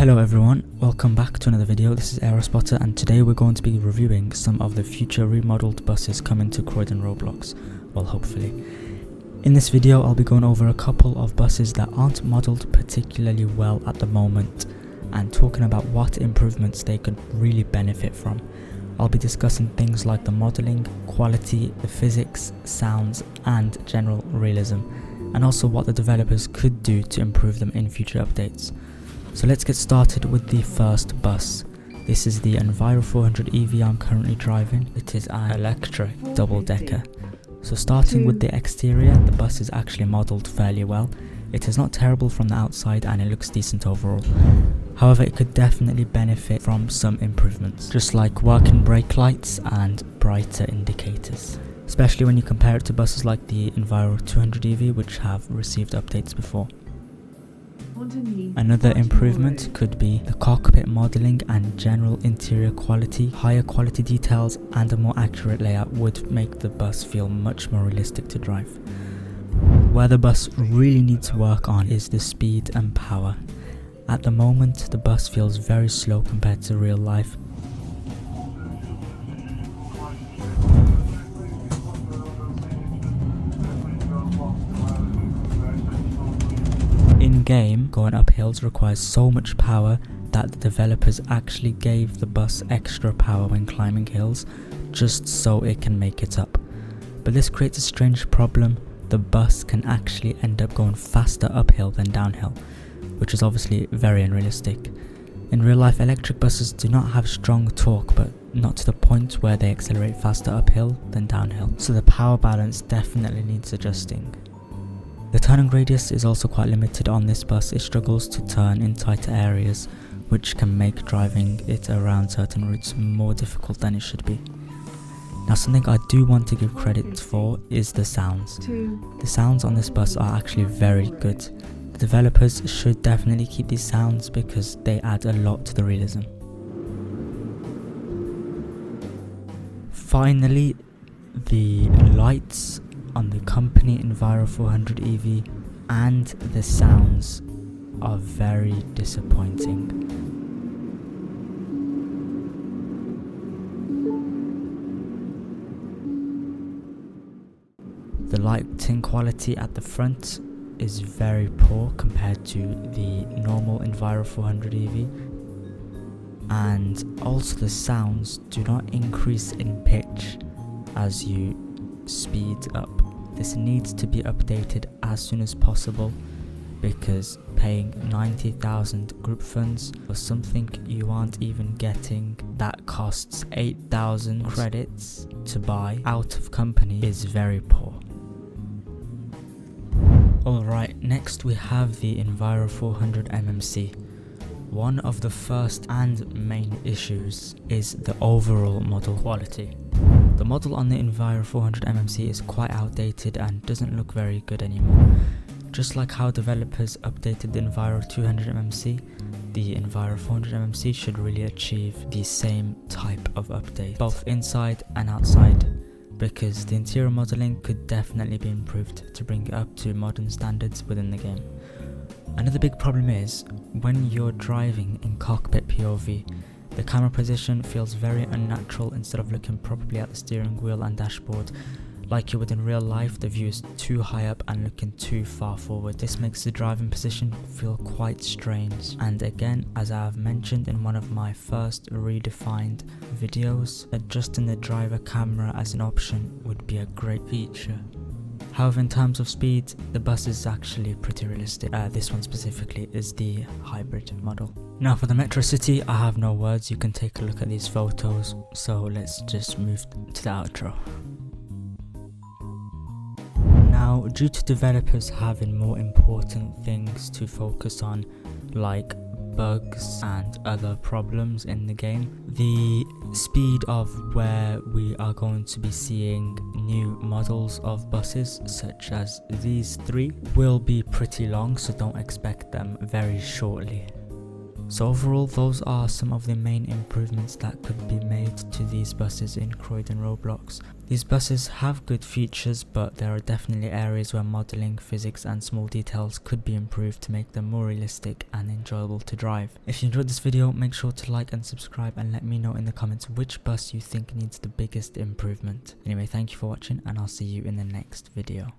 Hello everyone, welcome back to another video. This is Aerostar and today we're going to be reviewing some of the future remodeled buses coming to Croydon Roblox. Well, hopefully. In this video I'll be going over a couple of buses that aren't modelled particularly well at the moment and talking about what improvements they could really benefit from. I'll be discussing things like the modelling, quality, the physics, sounds and general realism, and also what the developers could do to improve them in future updates. So let's get started with the first bus. This is the Enviro 400 EV I'm currently driving. It is an electric double-decker. So starting with the exterior, the bus is actually modelled fairly well. It is not terrible from the outside and it looks decent overall. However, it could definitely benefit from some improvements, just like working brake lights and brighter indicators, especially when you compare it to buses like the Enviro 200 EV, which have received updates before. Another improvement could be the cockpit modelling and general interior quality. Higher quality details and a more accurate layout would make the bus feel much more realistic to drive. Where the bus really needs work on is the speed and power. At the moment, the bus feels very slow compared to real life. In-game, going up hills requires so much power that the developers actually gave the bus extra power when climbing hills, just so it can make it up. But this creates a strange problem. The bus can actually end up going faster uphill than downhill, which is obviously very unrealistic. In real life, electric buses do not have strong torque, but not to the point where they accelerate faster uphill than downhill, so the power balance definitely needs adjusting. The turning radius is also quite limited on this bus. It struggles to turn in tighter areas, which can make driving it around certain routes more difficult than it should be. Now, something I do want to give credit for is the sounds. The sounds on this bus are actually very good. The developers should definitely keep these sounds because they add a lot to the realism. Finally, the lights on the company Enviro 400 EV and the sounds are very disappointing. The lighting quality at the front is very poor compared to the normal Enviro 400 EV, and also the sounds do not increase in pitch as you speed up. This needs to be updated as soon as possible because paying 90,000 group funds for something you aren't even getting that costs 8,000 credits to buy out of company is very poor. Alright, next we have the Enviro 400 MMC. One of the first and main issues is the overall model quality. The model on the Enviro 400 MMC is quite outdated and doesn't look very good anymore. Just like how developers updated the Enviro 200 MMC, the Enviro 400 MMC should really achieve the same type of update, both inside and outside, because the interior modelling could definitely be improved to bring it up to modern standards within the game. Another big problem is, when you're driving in cockpit POV, the camera position feels very unnatural. Instead of looking properly at the steering wheel and dashboard like you would in real life, the view is too high up and looking too far forward. This makes the driving position feel quite strange, and again, as I have mentioned in one of my first Redefined videos, adjusting the driver camera as an option would be a great feature. However, in terms of speed, the bus is actually pretty realistic. This one specifically is the hybrid model. Now for the Metro City, I have no words. You can take a look at these photos. So let's just move to the outro. Now, due to developers having more important things to focus on, like bugs and other problems in the game, the speed of where we are going to be seeing new models of buses such as these three will be pretty long, so don't expect them very shortly. So overall, those are some of the main improvements that could be made to these buses in Croydon Roblox. These buses have good features, but there are definitely areas where modelling, physics and small details could be improved to make them more realistic and enjoyable to drive. If you enjoyed this video, make sure to like and subscribe and let me know in the comments which bus you think needs the biggest improvement. Anyway, thank you for watching and I'll see you in the next video.